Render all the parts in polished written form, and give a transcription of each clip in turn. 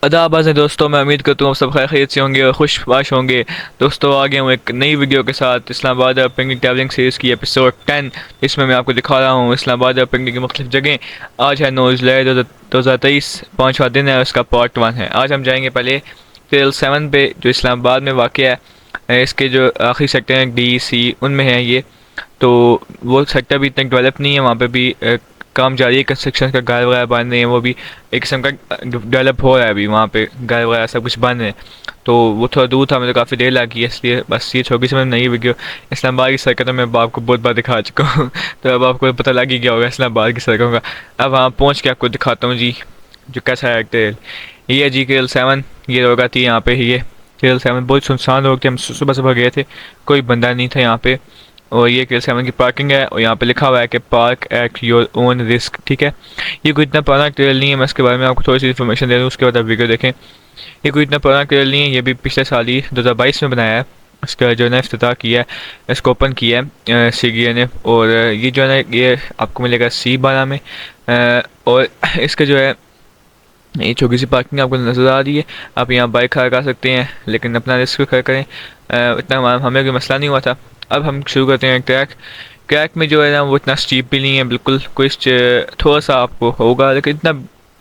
अदाबाज है दोस्तों। मैं उम्मीद करता हूँ आप सब खैर खैरियत से होंगे और खुशबाश होंगे। दोस्तों आ गया हूँ एक नई वीडियो के साथ इस्लामाबाद और पिकनिक ट्रैवलिंग सीरीज़ की एपिसोड 10। इसमें मैं आपको दिखा रहा हूँ इस्लामाबाद और पिकनिक की मुख्तलिफ जगह। आज है 9 जुलाई 2023, 5वां दिन है, उसका पार्ट 1 है। आज हम जाएंगे पहले केएल 7 पे जो इस्लामाबाद में वाक़ है। इसके जो आखिरी सेक्टर हैं डी सी उनमें है ये। तो वो सेक्टर भी इतना डेवलप नहीं है, वहाँ पे भी काम जारी है, कंस्ट्रक्शन का घर वगैरह बन रहे हैं, वो भी एक किस्म का डेवलप हो रहा है अभी, वहाँ पे घर वगैरह सब कुछ बन रहे हैं। तो वो थोड़ा दूर था, मुझे काफ़ी देर लगी है, इसलिए बस ये छोटी सी मैंने नई वीडियो इस्लामाबाद की सड़कों में आपको बहुत बार दिखा चुका हूँ तो अब आपको पता लग ही गया होगा इस्लामाबाद की सड़कों का। अब वहाँ पहुँच के आपको दिखाता हूँ जी जो कैसा है ट्रेल। ये है जी केएल 7। ये रोड आती है यहाँ पे ही। ये केएल 7 बहुत सुनसान रोड थे, हम सुबह सुबह गए थे, कोई बंदा नहीं था यहाँ पे। और ये केएल 7 की पार्किंग है और यहाँ पे लिखा हुआ है कि park at your own risk. ठीक है, ये कोई इतना पुराना ट्रेल नहीं है, मैं इसके बारे में आपको थोड़ी सी इन्फॉर्मेशन दे दूँ, उसके बाद आप वीडियो देखें। ये कोई इतना पुराना ट्रेल नहीं है, ये भी पिछले साल ही 2022 में बनाया है। इसका जो है ना इफ्तिताह किया है, इसको ओपन किया है सीगीए ने। और ये जो है ना ये आपको मिलेगा C12 में। और इसका जो है ये छोटी सी पार्किंग आपको नज़र आ रही है। आप यहाँ बाइक खड़ा कर सकते हैं, लेकिन अपना रिस्क खड़ा करें। इतना हमें कोई मसला नहीं हुआ था। अब हम शुरू करते हैं ट्रैक। ट्रैक में जो है ना वो इतना स्टीप भी नहीं है, बिल्कुल कोई थोड़ा सा आपको होगा, लेकिन इतना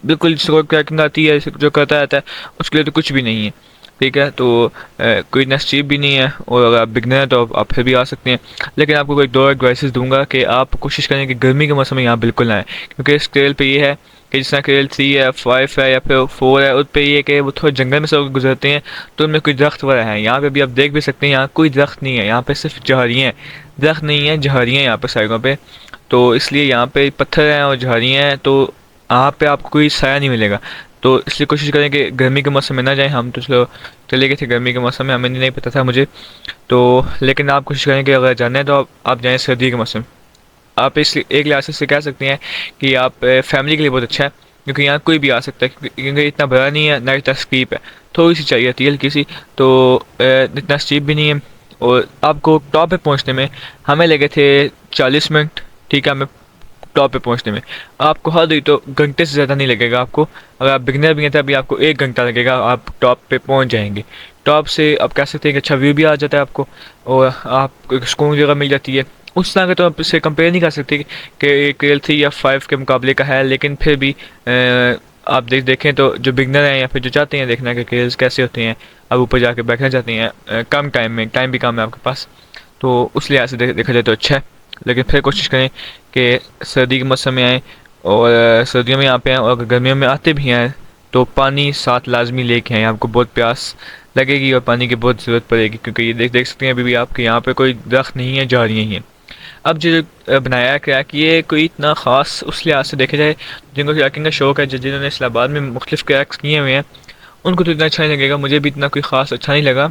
बिल्कुल जिसको ट्रैकिंग आती है जो करता रहता है उसके लिए तो कुछ भी नहीं है। ठीक है, तो कोई इतना स्टीप भी नहीं है, और अगर आप बिगनर हैं तो आप फिर भी आ सकते हैं। लेकिन आपको कोई दो एडवाइसेस दूंगा कि आप कोशिश करें कि गर्मी के मौसम में यहाँ बिल्कुल ना आए, क्योंकि इस ट्रेल पे ये है कि जिस तरह केएल 3 है, 5 है या फिर 4 है, उस पर ये कि वो थोड़े जंगल में से होकर गुजरते हैं, तो उनमें कोई दरख्त वगैरह हैं। यहाँ पे भी आप देख भी सकते हैं यहाँ कोई दरख्त नहीं है, यहाँ पे सिर्फ झाड़ियाँ हैं, दरख्त नहीं है, झाड़ियाँ हैं यहाँ पे साइडों पे। तो इसलिए यहाँ पे पत्थर हैं और झाड़ियाँ हैं, तो यहाँ पे आपको कोई साया नहीं मिलेगा। तो इसलिए कोशिश करें कि गर्मी के मौसम में ना जाएं। हम तो चलो चले गए थे गर्मी के मौसम में, हमें नहीं पता था मुझे तो। लेकिन आप कोशिश करें कि अगर जाना है तो आप जाएँ सर्दी के मौसम। आप इस एक लिहाज से कह सकते हैं कि आप फैमिली के लिए बहुत अच्छा है, क्योंकि यहाँ कोई भी आ सकता है, क्योंकि इतना बड़ा नहीं है ना, इतना स्टीप है, थोड़ी सी चाहिए थी हल्की सी। तो इतना स्टीप भी नहीं है। और आपको टॉप पे पहुँचने में हमें लगे थे 40 मिनट। ठीक है, हमें टॉप पे पहुँचने में आपको हद हुई तो घंटे से ज़्यादा नहीं लगेगा आपको। अगर आप बिगनर भी हैं तभी आपको 1 घंटा लगेगा, आप टॉप पे पहुँच जाएंगे। टॉप से आप कह सकते हैं कि अच्छा व्यू भी आ जाता है आपको, और आप सुकून जगह मिल जाती है। उस तरह के तो आप इससे कंपेयर नहीं कर सकते कि केएल 3 या 5 के मुकाबले का है, लेकिन फिर भी आप देखें तो जो बिगनर हैं या फिर जो चाहते हैं देखना कि केएल्स कैसे होते हैं, अब ऊपर जाके बैठना चाहते हैं कम टाइम में, टाइम भी कम है आपके पास, तो उस लिहाज से देखा जाए तो अच्छा है। लेकिन फिर कोशिश करें कि सर्दी के मौसम में आएँ, और सर्दियों में यहाँ पे आएँ, और अगर गर्मियों में आते भी हैं तो पानी साथ लाजमी लेके आएँ, आपको बहुत प्यास लगेगी और पानी की बहुत ज़रूरत पड़ेगी, क्योंकि ये देख सकते हैं अभी भी आपके यहाँ पे कोई दरख्त नहीं है, झाड़ियाँ ही हैं। अब जो बनाया है क्रैक, ये कोई इतना ख़ास उस लिहाज से देखा जाए, जिनको ट्रैकिंग का शौक़ है, जिन्होंने इस्लामाबाद में मुख्तलिफ क्रैक्स किए हुए हैं, उनको तो इतना अच्छा नहीं लगेगा। मुझे भी इतना कोई ख़ास अच्छा नहीं लगा,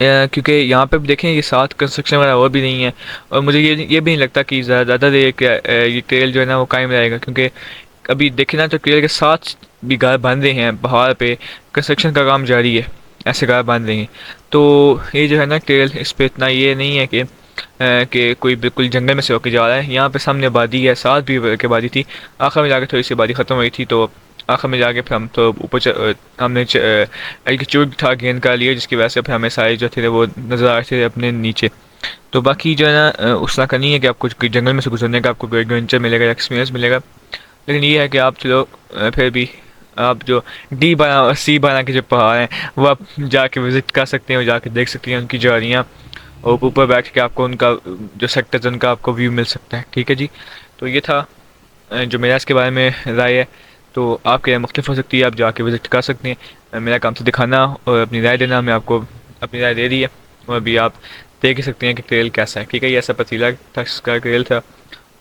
क्योंकि यहाँ पे भी देखें ये साथ कंस्ट्रक्शन वगैरह और भी नहीं है। और मुझे ये भी नहीं लगता कि ज़्यादा देर ये ट्रेल जो है ना वो कायम रहेगा, क्योंकि अभी देखें ना तो ट्रेल के साथ भी घर बन रहे हैं, पहाड़ पे कंस्ट्रक्शन का काम जारी है, ऐसे घर बन रहे हैं। तो ये जो है ना ट्रेल, इस पर इतना ये नहीं है कि कोई बिल्कुल जंगल में से होकर जा रहा है। यहाँ पे सामने आबादी है, साथ भी की आबादी थी, आखिर में जाकर थोड़ी सी आबादी ख़त्म हुई थी, तो आखिर में जाके फिर हम तो ऊपर हमने एक चूक था गेंद का लिए, जिसकी वजह से फिर हमें सारे जो थे वो नज़र आ रहे थे अपने नीचे। तो बाकी जो है ना उस तरह का नहीं है कि आपको कोई जंगल में से गुजरने का आपको कोई एडवेंचर मिलेगा या एक्सपीरियंस मिलेगा। लेकिन ये है कि आप चलो फिर भी आप जो D12 और C12 के जो पहाड़ हैं वो आप जाके विज़िट कर सकते हैं और जाके देख सकते हैं उनकी झाड़ियाँ, और ऊपर बैठ के आपको उनका जो सेक्टर्स उनका आपको व्यू मिल सकता है। ठीक है जी, तो ये था जो मेरा इसके बारे में राय है। तो आपके राय मुख्तलिफ हो सकती है, आप जाके विज़िट कर सकते हैं। मेरा काम से दिखाना और अपनी राय देना, मैं आपको अपनी राय दे दी है, और अभी आप देख ही सकते हैं कि ट्रेल कैसा है। ठीक है, ये ऐसा पतीला था, इसका ट्रेल था,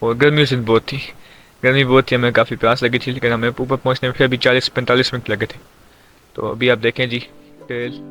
और गर्मी उस दिन बहुत थी, गर्मी बहुत थी, हमें काफ़ी प्यास लगी थी, लेकिन हमें ऊपर पहुँचने में फिर भी 40-45 मिनट लगे थे। तो अभी आप देखें जी ट्रेल।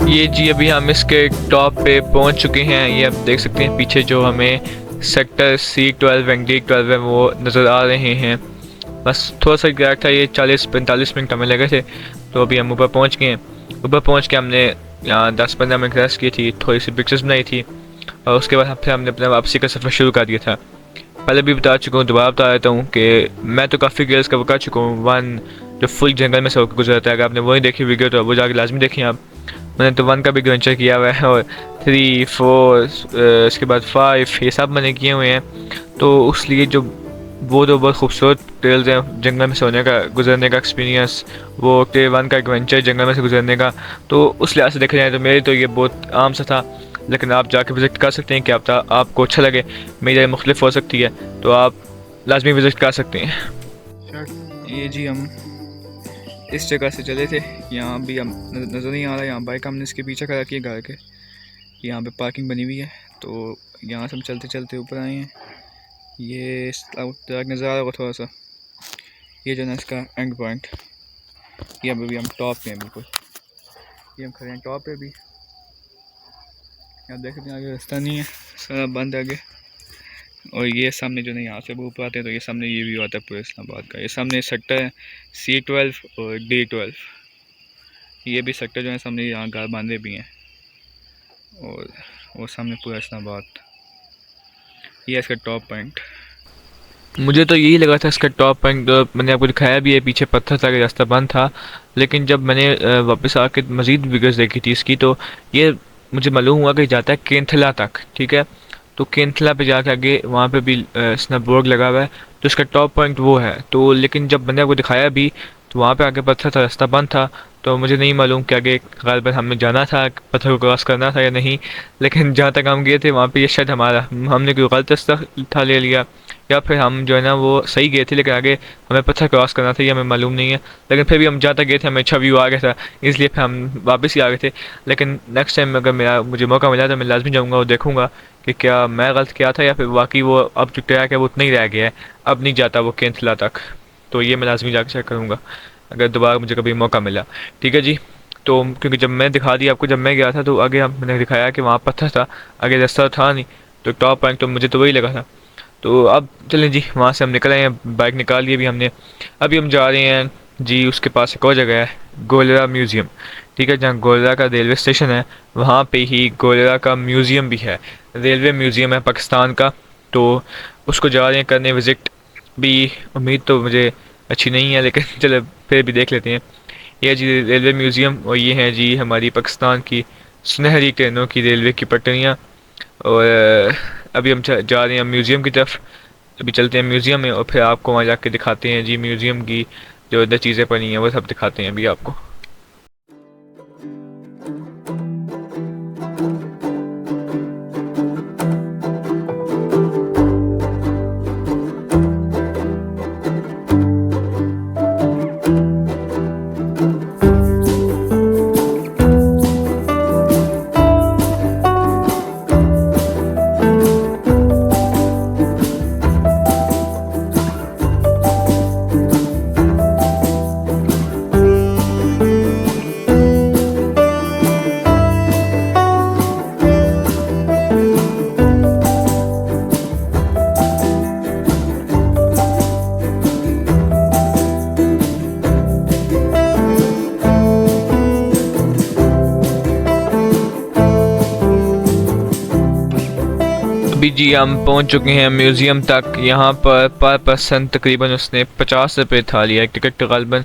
ये जी अभी हम इसके टॉप पे पहुंच चुके हैं। ये आप देख सकते हैं पीछे जो हमें सेक्टर C12 एंड D12 है वो नज़र आ रहे हैं। बस थोड़ा सा गैप था, ये 40-45 मिनट हमें लगे थे। तो अभी हम ऊपर पहुंच गए हैं। ऊपर पहुंच के हमने यहाँ 10-15 मिनट रेस्ट की थी, थोड़ी सी पिक्चर्स बनाई थी और उसके बाद फिर हमने अपना वापसी का सफ़र शुरू कर दिया था। पहले भी बता चुका हूँ, दोबारा बता देता हूँ कि मैं तो काफ़ी गेयर्स कवर कर चुका हूँ। वन जो फुल जंगल में से होकर गुजरता है, अगर आपने वही देखी वीडियो तो वो जाके लाजमी देखिए आप। मैंने तो 1 का भी एडवेंचर किया हुआ है और 3, 4 इसके बाद 5 ये सब मैंने किए हुए हैं। तो उसलिए जो वो तो बहुत खूबसूरत ट्रेल्स हैं जंगल में से होने का, गुजरने का एक्सपीरियंस, वो Tier 1 का एडवेंचर जंगल में से गुजरने का। तो उस लिहाज से देखा जाए तो मेरे तो ये बहुत आम सा था, लेकिन आप जाके विज़िट कर सकते हैं। क्या पता आपको अच्छा लगे, मेरी राय मुख्तलिफ हो सकती है, तो आप लाजमी विज़िट कर सकते हैं। ये जी हम इस जगह से चले थे, यहाँ भी हम नज़र नहीं आ रहा। यहाँ बाइक हमने इसके पीछे कर रखी है घर के, यहाँ पे पार्किंग बनी हुई है। तो यहाँ से हम चलते चलते ऊपर आए हैं। ये ट्रैक नज़र आ रहा होगा थोड़ा सा, ये जो है इसका एंड पॉइंट। ये अभी हम टॉप पे हैं, बिल्कुल ये हम खड़े हैं टॉप पे भी। आप देख सकते हैं आगे रास्ता नहीं है, सारा बंद आगे। और ये सामने जो है यहाँ से वो ऊपर आते हैं तो ये सामने ये व्यू आता है पूरे इस्लामाबाद का। ये सामने सेक्टर है C12 और D12, ये भी सेक्टर जो है सामने यहाँ घर बांधे भी हैं। और वो सामने पूरा इस्लामाबाद, ये इसका टॉप पॉइंट। मुझे तो यही लगा था इसका टॉप पॉइंट, मैंने आपको दिखाया भी है। पीछे पत्थर था कि रास्ता बंद था, लेकिन जब मैंने वापस आके मज़ीद वीडियोस देखी थी इसकी तो ये मुझे मालूम हुआ कि जाता है केंथला तक। ठीक है, तो केंथला पे जाके आगे वहाँ पे भी स्नैपबोर्ड लगा हुआ है, तो इसका टॉप पॉइंट वो है। तो लेकिन जब मैंने आपको दिखाया भी तो वहाँ पे आगे पत्थर था, रास्ता बंद था। तो मुझे नहीं मालूम कि आगे ग़ालिबन हमें जाना था, पत्थर को क्रॉस करना था या नहीं। लेकिन जहाँ तक हम गए थे वहाँ पे ये शायद हमने कोई गलत रास्ता था ले लिया, या फिर हम जो है ना वो सही गए थे लेकिन आगे हमें पत्थर क्रॉस करना था, ये हमें मालूम नहीं है। लेकिन फिर भी हम जहाँ तक गए थे हमें अच्छा व्यू आ गया था, इसलिए फिर हम वापस ही आ गए थे। लेकिन नेक्स्ट टाइम अगर मुझे मौका मिला तो मैं लाजमी जाऊँगा और देखूँगा कि क्या मैं गलत किया था या फिर वाकई वो अब जो ट्रैक है वो उतना ही रह गया है, अब नहीं जाता वो केंथला तक। तो ये मैं लाजमी जाकर चेक करूँगा अगर दोबारा मुझे कभी मौका मिला। ठीक है जी। तो क्योंकि जब मैं दिखा दिया आपको, जब मैं गया था तो आगे मैंने दिखाया कि वहाँ पत्थर था, आगे रास्ता था नहीं। तो टॉप पॉइंट तो मुझे तो वही लगा था। तो अब चलें जी, वहाँ से हम निकल आए हैं, बाइक निकाल ली अभी हमने। अभी हम जा रहे हैं जी, उसके पास एक और जगह है गोलरा म्यूज़ियम। ठीक है, जहाँ गोलरा का रेलवे स्टेशन है वहाँ पे ही गोलरा का म्यूज़ियम भी है, रेलवे म्यूज़ियम है पाकिस्तान का। तो उसको जा रहे हैं करने विज़िट भी। उम्मीद तो मुझे अच्छी नहीं है, लेकिन चलो फिर भी देख लेते हैं। ये जी रेलवे म्यूज़ियम, और ये हैं जी हमारी पाकिस्तान की सुनहरी ट्रेनों की रेलवे की पटरियाँ। और अभी हम जा रहे हैं म्यूज़ियम की तरफ। अभी चलते हैं म्यूज़ियम में और फिर आपको वहाँ जाके दिखाते हैं जी म्यूज़ियम की जो इधर चीज़ें पड़ी हैं वो सब दिखाते हैं अभी आपको। अभी जी हम पहुंच चुके हैं म्यूज़ियम तक। यहाँ पर पर्सन तकरीबन उसने 50 रुपये था लिया एक टिकट गालिबन,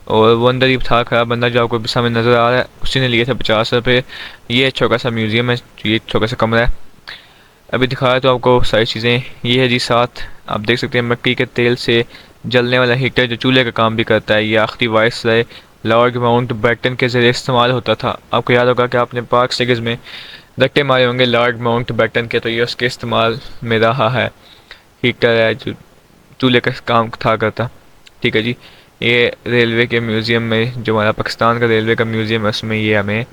और वो अंदर ही था खड़ा बंदा जो आपको सामने नज़र आ रहा है, उसी ने लिए थे 50 रुपये। ये छोटा सा म्यूज़ियम है, ये छोटा सा कमरा है। अभी दिखाया तो आपको सारी चीज़ें। ये है जी साथ आप देख सकते हैं मिट्टी के तेल से जलने वाला हीटर जो चूल्हे का काम भी करता है। ये आखिरी वायसराय लॉर्ड माउंट बैटन के ज़रिए इस्तेमाल होता था। आपको याद होगा कि आपने पार्क सीरीज़ में रट्टे मारे होंगे लॉर्ड माउंट बैटन के, तो ये उसके इस्तेमाल में रहा है। हीटर है जो चूल्हे का काम था करता। ठीक है जी। ये रेलवे के म्यूज़ियम में जो हमारा पाकिस्तान का रेलवे का म्यूज़ियम है उसमें ये हमें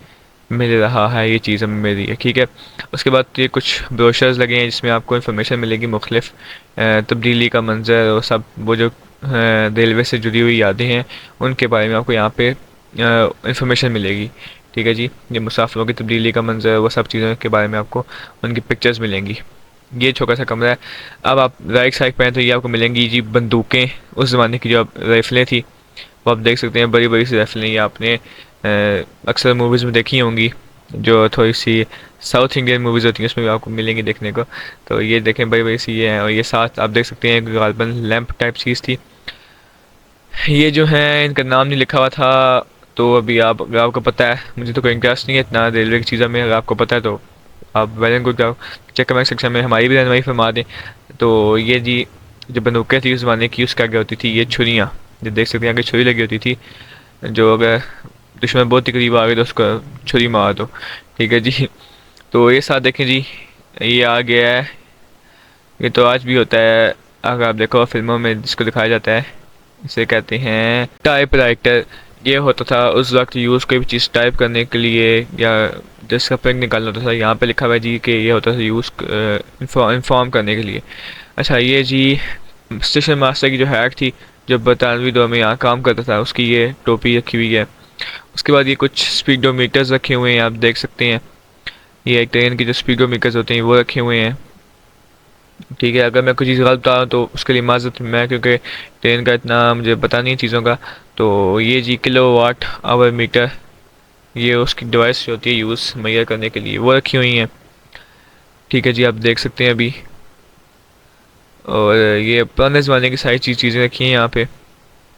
मिल रहा है, ये चीज़ हमें मिल रही है। ठीक है, उसके बाद ये कुछ ब्रोशर्स लगे हैं जिसमें आपको इन्फॉर्मेशन मिलेगी मुख्तलिफ तब्दीली का मंजर और सब वो जो रेलवे से जुड़ी हुई यादें हैं उनके बारे में आपको यहाँ पे इंफॉर्मेशन मिलेगी। ठीक है जी, ये मुसाफिरों की तब्दीली का मंजर, वो सब चीज़ों के बारे में आपको उनकी पिक्चर्स मिलेंगी। ये छोटा सा कमरा है। अब आप राइट साइड पे हैं तो ये आपको मिलेंगी जी बंदूकें, उस ज़माने की जो राइफलें थी, वो आप देख सकते हैं, बड़ी बड़ी सी राइफलें। ये आपने अक्सर मूवीज़ में देखी होंगी, जो थोड़ी सी साउथ इंडियन मूवीज़ होती हैं उसमें भी आपको मिलेंगी देखने को। तो ये देखें, बड़ी बड़ी सी ये हैं, और ये साथ आप देख सकते हैं गालबन लैंप टाइप चीज़ थी। ये जो है इनका नाम नहीं लिखा हुआ था, तो अभी आप, अगर आपको पता है, मुझे तो कोई इंटरेस्ट नहीं है इतना रेलवे की चीज़ों में, अगर आपको पता है तो आप well and good, check comment section में हमारी भी रहनमाई फरमा दें। तो ये जी जो बंदूकें थी उस ज़माने की, उसके आगे होती थी ये छुरियाँ, जो देख सकते हैं आगे छुरी लगी होती थी, जो अगर दुश्मन बहुत ही करीब आ गए तो उसको छुरी मार दो। ठीक है जी। तो ये साथ देखें जी, ये आ गया है, ये तो आज भी होता है, अगर आप देखो फिल्मों में जिसको दिखाया जाता है, इसे कहते हैं टाइपराइटर। ये होता था उस वक्त यूज़, कोई भी चीज़ टाइप करने के लिए या जिसका प्रिंट निकालना होता था। यहाँ पे लिखा हुआ है जी कि ये होता था यूज़ इन्फॉर्म करने के लिए। अच्छा, ये जी स्टेशन मास्टर की जो हैक थी, जो बरतानवी दौर में यहाँ काम करता था, उसकी ये टोपी रखी हुई है। उसके बाद ये कुछ स्पीडोमीटर्स रखे हुए हैं, आप देख सकते हैं। ये एक ट्रेन के जो स्पीडोमीटर्स होते हैं वो रखे हुए हैं। ठीक है, अगर मैं कुछ चीज़ गलत बता रहा हूँ तो उसके लिए माजरत मैं, क्योंकि ट्रेन का इतना मुझे पता नहीं है चीज़ों का। तो ये जी किलो वाट आवर मीटर, ये उसकी डिवाइस जो होती है यूज़ मुहैया करने के लिए, वो रखी हुई हैं। ठीक है जी, आप देख सकते हैं अभी। और ये पुराने ज़माने की सारी चीज़ें रखी हैं यहाँ पे।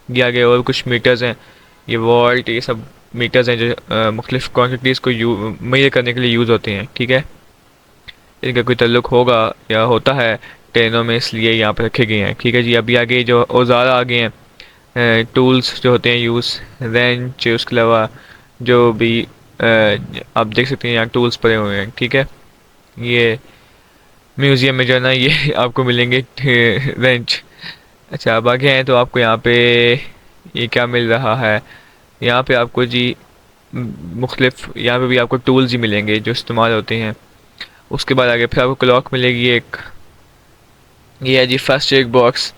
ये आगे और कुछ मीटर्स हैं, ये वॉल्ट, ये सब मीटर्स हैं जो मुख्तलिफ क्वान्टिटीज़ को मुहैया करने के लिए यूज़ होते हैं। ठीक है, इनका कोई ताल्लुक होगा या होता है ट्रेनों में, इसलिए यहाँ पर रखे गए हैं। ठीक है जी, अभी आगे जो औजार आ गए हैं, टूल्स जो होते हैं यूज़, रेंच, उसके अलावा जो भी आप देख सकते हैं यहाँ टूल्स पड़े हुए हैं। ठीक है, ये म्यूज़ियम में जो है ना ये आपको मिलेंगे रेंच। अच्छा, अब आगे हैं तो आपको यहाँ पे ये क्या मिल रहा है, यहाँ पे आपको जी मुख्तलिफ, यहाँ पे भी आपको टूल्स ही मिलेंगे जो इस्तेमाल होते हैं। उसके बाद आगे फिर आपको क्लॉक मिलेगी एक, ये है जी फर्स्ट एड बॉक्स,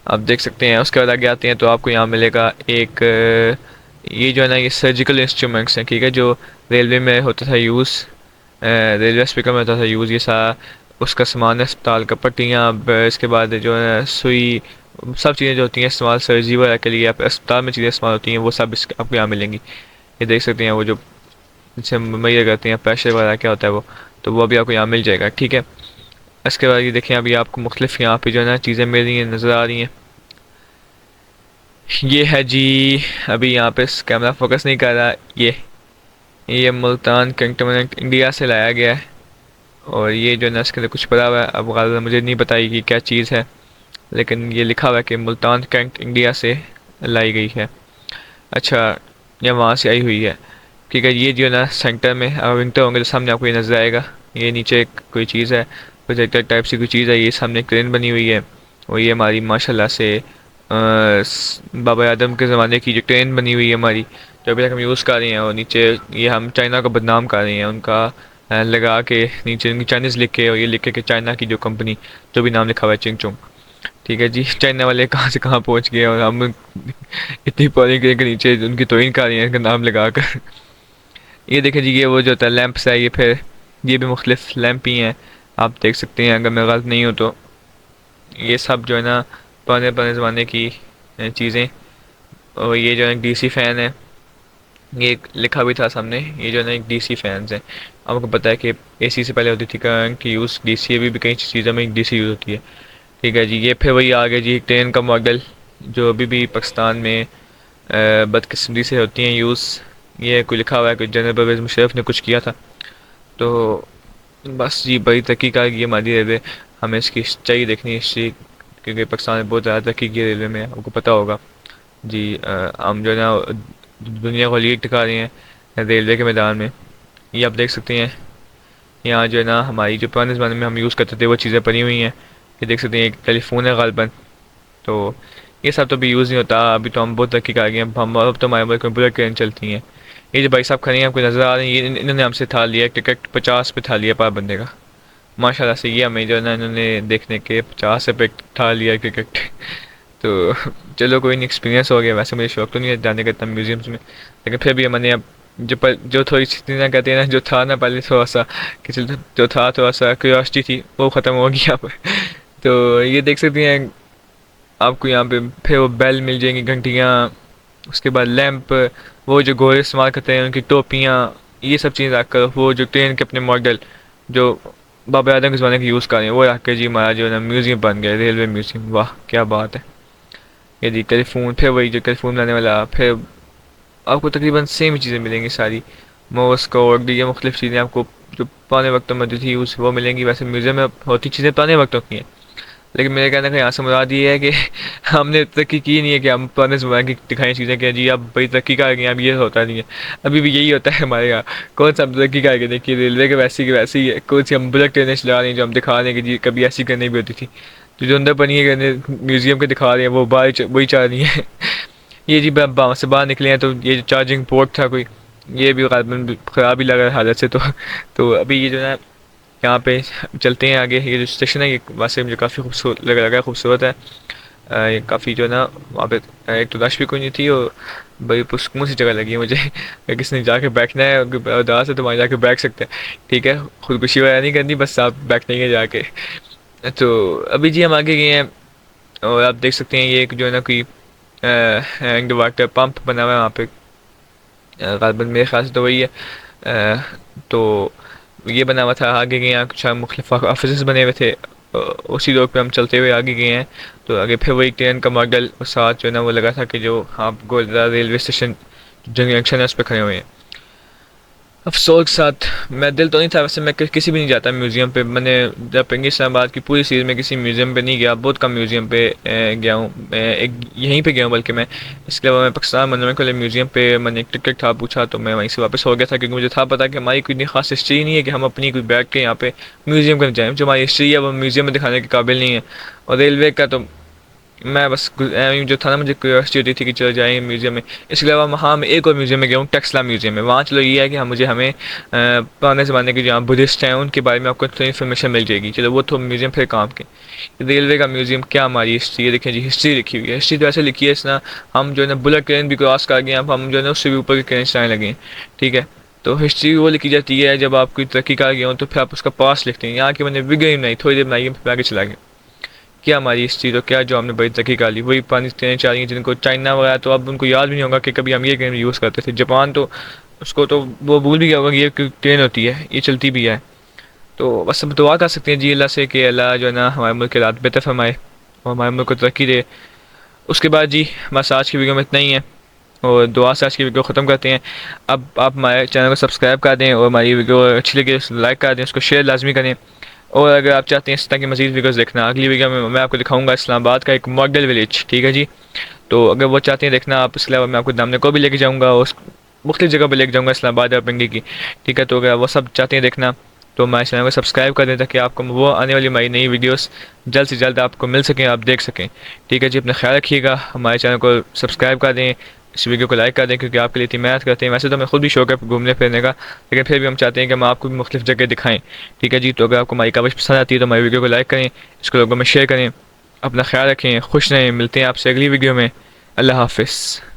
आप देख सकते हैं। उसके बाद आगे आते हैं तो आपको यहाँ मिलेगा एक ये जो है ना, ये सर्जिकल इंस्ट्रूमेंट्स हैं। ठीक है, जो रेलवे में होता था यूज़, रेलवे हॉस्पिटल में होता था यूज़, ये सारा उसका सामान है, अस्पताल का, पट्टियाँ, इसके बाद जो है सुई, सब चीज़ें जो होती हैं इस्तेमाल सर्जरी वगैरह के लिए, अस्पताल में चीज़ें इस्तेमाल होती हैं, वो सब आपको यहाँ मिलेंगी। ये देख सकते हैं, वो जो जिससे मुहैया करते हैं, प्रेशर वगैरह क्या होता है वो, तो वो भी आपको यहाँ मिल जाएगा। ठीक है, इसके बाद ये देखें, अभी आपको मुख्तलिफ यहाँ पे जो है ना चीज़ें मिल रही हैं, नज़र आ रही हैं। ये है जी, अभी यहाँ पे कैमरा फोकस नहीं कर रहा, ये मुल्तान कैंटोनमेंट इंडिया से लाया गया है। और ये जो है ना इसके अंदर कुछ पड़ा हुआ है, अब गालिबा मुझे नहीं पता कि क्या चीज़ है, लेकिन ये लिखा हुआ है कि मुल्तान कैंट इंडिया से लाई गई है। अच्छा, ये वहाँ से आई हुई है। ठीक है, ये जो है ना सेंटर में, अब विंटर होंगे तो सामने आपको ये नज़र आएगा। ये नीचे कोई चीज़ है, प्रोजेक्टर टाइप से कोई चीज़ है, ये सामने क्रेन बनी हुई है। और ये हमारी माशाल्लाह से बाबा आदम के ज़माने की जो ट्रेन बनी हुई है हमारी, जो अभी तक हम यूज़ कर रहे हैं। और नीचे ये हम चाइना को बदनाम कर रहे हैं, उनका लगा के नीचे उनकी चाइनीज़ लिख के, और ये लिख के कि चाइना की जो कंपनी, जो भी नाम लिखा हुआ है चिंगचोंग। ठीक है जी, चाइना वाले कहाँ से कहाँ पहुँच गए, और हम इतनी पौड़ी के नीचे उनकी तोहिन कर रहे हैं इनका नाम लगा कर। ये देखें जी, ये वो जो होता है लैंप्स है, ये फिर ये भी मुख्तलिफ लैंप ही हैं, आप देख सकते हैं, अगर मैं गलत नहीं हूँ तो। ये सब जो है ना पुराने पुराने ज़माने की चीज़ें। और ये जो है डीसी फ़ैन है, ये एक लिखा भी था सामने, ये जो है ना एक डीसी फैंस हैं। आपको पता है कि एसी से पहले होती थी करंट की यूज़, डीसी अभी भी कई चीज़ों में डीसी यूज़ होती है। ठीक है जी, ये फिर वही आ गया जी ट्रेन का मॉडल, जो अभी भी पाकिस्तान में बदकिस्मती से होती हैं यूज़। ये कोई लिखा हुआ है कि जनरल परवेज़ मुशर्रफ ने कुछ किया था। तो बस जी, बड़ी तरक्की का ये हमारी रेलवे, हमें इसकी चाहिए देखनी हिस्ट्री, क्योंकि पाकिस्तान में बहुत ज़्यादा तरक्की की है रेलवे में, आपको पता होगा जी। हम जो है ना दुनिया को लीड दिखा रहे हैं रेलवे के मैदान में। ये आप देख सकते हैं, यहाँ जो है ना हमारी जो पुराने ज़माने में हम यूज़ करते थे वो चीज़ें पड़ी हुई हैं। ये देख सकते हैं, एक टेलीफोन है गालबन। तो ये सब तो अभी यूज़ नहीं होता, अभी तो हम बहुत तरक्की कर गए हैं, हम अब तो हमारे मुल्क में बुलेट ट्रेन चलती हैं। ये जो भाई साहब खड़े हैं आपको नज़र आ रहे हैं, ये इन्होंने हमसे था लिया टिकट, 50 पे था लिया पर बंदे का। माशाल्लाह से ये हमें जो है ना इन्होंने देखने के 50 रुपये था लिया टिकट। तो चलो कोई नहीं, एक्सपीरियंस हो गया। वैसे मुझे शौक तो नहीं है जाने का इतना म्यूज़ियम्स में, लेकिन फिर भी मैंने अब जो थोड़ी सी चीज़ें कहते हैं ना, जो था ना पहले थोड़ा सा कि चल, जो था थोड़ा सा क्यूरियोसिटी थी वो ख़त्म हो गई यहाँ पे। तो ये देख सकते हैं आपको यहाँ पे, फिर वो बेल मिल जाएंगी, घंटियाँ, उसके बाद लैंप, वो जो घोड़े इस्तेमाल करते हैं उनकी टोपियाँ, ये सब चीज़ें रख कर, वो जो ट्रेन के अपने मॉडल जो बाबा आदम के ज़माने के यूज़ कर रहे हैं वो रख के जी हमारा जो है ना म्यूज़ियम बन गया, रेलवे म्यूज़ियम। वाह क्या बात है। ये जी टेलीफोन, फिर वही जो टेलीफोन बनाने वाला, फिर आपको तकरीबन सेम चीज़ें मिलेंगी सारी, मोस कोड, ये मुख्तलिफ चीज़ें आपको जो पुराने वक्तों में जो थी उस वो मिलेंगी। वैसे म्यूज़ियम में होती चीज़ें पुराने वक्तों की हैं, लेकिन मेरे कहने का यहाँ से मुराद ये है कि हमने तरक्की की नहीं है कि हम पुराने ज़माने की दिखाएं चीज़ें कि जी अब बड़ी तरक्की कर गए, अब ये होता नहीं है। अभी भी यही होता है हमारे यहाँ। कौन सा हम तरक्की करके देखिए, रेलवे के वैसी ही है, कौन सी हम बुलेट ट्रेनें चला रहे हैं जो हम दिखा रहे हैं कि जी कभी ऐसी करनी भी होती थी। जो अंदर बनी है म्यूज़ियम के दिखा रहे हैं वो बाहर वही चल रही है। ये जी से बाहर निकले हैं तो ये जो चार्जिंग पोर्ट था कोई, ये भी ग़ालिबन ख़राब ही लग रहा है हालत से। तो अभी ये जो है यहाँ पे चलते हैं आगे। ये जो स्टेशन है ये वैसे मुझे काफ़ी खूबसूरत लग रहा है, खूबसूरत है। ये काफ़ी जो है ना वहाँ पे एक तो रश भी कोई नहीं थी और बड़ी पुरसकून सी जगह लगी है मुझे। अगर किसी ने जाके बैठना है उदास है तो वहाँ जाके बैठ सकते हैं, ठीक है। खुदकुशी वगैरह नहीं करनी, बस आप बैठने के जाके। तो अभी जी हम आगे गए हैं और आप देख सकते हैं ये एक जो है ना कोई हैंड वाटर पंप बना हुआ है वहाँ पे, ग़ालिबन मेरे ख्याल से तो वही है। तो ये बना हुआ था, आगे गए हैं कुछ मुख्तलिफ ऑफिस बने हुए थे। उसी रोड पे हम चलते हुए आगे गए हैं तो आगे फिर वही ट्रेन का मॉडल और साथ जो है ना वो लगा था कि जो आप गोलदा रेलवे स्टेशन जंक्शन है उस पर खड़े हुए हैं। अफसोस के साथ मैं दिल तो नहीं था वैसे, मैं किसी भी नहीं जाता म्यूज़ियम पे। मैंने जब इस्लामाबाद की पूरी सीरीज़ में किसी म्यूज़ियम पे नहीं गया, बहुत कम म्यूज़ियम पे गया हूँ। मैं एक यहीं पे गया हूँ बल्कि मैं, इसके अलावा मैं पाकिस्तान मनोरम के लिए म्यूज़ियम पे मैंने एक टिकट था पूछा तो मैं वहीं से वापस हो गया था, क्योंकि मुझे था पता कि हमारी कोई इतनी खास हिस्ट्री नहीं है कि हम अपनी कोई बैठ के यहाँ पे म्यूज़ियम करने जाएँ। जो हमारी हिस्ट्री है वो म्यूज़ियम में दिखाने के काबिल नहीं है। और रेलवे का तो मैं बस जो था ना मुझे क्यूरियोसिटी होती थी कि चलो जाएँ म्यूज़ियम में। इसके अलावा वहाँ मैं एक और म्यूज़ियम में गया हूँ, टेक्सला म्यूज़ियम में। वहाँ चलो ये है कि हमें पुराने ज़माने के जहाँ बुद्धिस्ट हैं उनके बारे में आपको थोड़ी इन्फॉर्मेशन मिल जाएगी। चलो वो तो म्यूज़ियम फिर काम के। रेलवे का म्यूज़ियम क्या हमारी हिस्ट्री है, देखें जी हिस्ट्री लिखी हुई है। हिस्ट्री तो ऐसे लिखी है इसना, हम जो है ना बुलेट ट्रेन भी क्रॉस कर गए, अब हम जो है ना उससे भी ऊपर की ट्रेन चलाने लगे हैं, ठीक है। तो हिस्ट्री वो लिखी जाती है जब आप कोई तरक्की कर गए हो तो फिर आप उसका पास लिखते हैं। यहाँ की मैंने वीडियो बनाई, थोड़ी देर बनाई, फिर आगे चला गया। क्या हमारी हिस्ट्री तो क्या जो हमने बड़ी तरक्की कर ली, वही पुरानी ट्रेनें चल रही हैं जिनको चाइना वगैरह तो अब उनको याद भी नहीं होगा कि कभी हम ये ट्रेन यूज़ करते थे। जापान तो उसको तो वो भूल भी गया होगा कि ये ट्रेन होती है, ये चलती भी है। तो बस अब दुआ कर सकते हैं जी अल्लाह से कि अल्लाह जो है ना हमारे मुल्क के हालात बेहतर फरमाए और हमारे मुल्क को तरक्की दे। उसके बाद जी बस आज की वीडियो में इतना ही है और दुआ से आज की वीडियो ख़त्म करते हैं। अब आप हमारे चैनल को सब्सक्राइब कर दें और हमारी वीडियो अच्छी लगे तो लाइक कर दें, उसको शेयर लाजमी करें। और अगर आप चाहते हैं इस तरह की मज़ीद वीडियोज़ देखना, अगली वीडियो में मैं आपको दिखाऊंगा इस्लामाबाद का एक मॉडल विलेज, ठीक है जी। तो अगर वो चाहते हैं देखना आप, इसके अलावा मैं आपको दामने को भी लेके जाऊँगा, उस मुख्तलिफ जगह पर लेके जाऊँगा इस्लामाबाद और पिंडी की, ठीक है। तो अगर वो सब चाहते हैं देखना तो हमारे चैनल को सब्सक्राइब कर दें ताकि आपको वो आने वाली हमारी नई वीडियोस जल्द से जल्द आपको मिल सकें, आप देख सकें, ठीक है जी। अपना ख्याल रखिएगा, हमारे चैनल को सब्सक्राइब कर दें, इस वीडियो को लाइक कर दें, क्योंकि आपके लिए इतनी मेहनत करते हैं। वैसे तो हमें खुद भी शौक है घूमने फिरने का, लेकिन फिर भी हम चाहते हैं कि हम आपको भी मुख्तलिफ जगह दिखाएं, ठीक है जी। तो अगर आपको हमारी कवरेज पसंद आती है तो हमारी वीडियो को लाइक करें, इसको लोगों में शेयर करें। अपना ख्याल रखें, खुश रहें, मिलते हैं आपसे अगली वीडियो में। अल्लाह हाफिज़।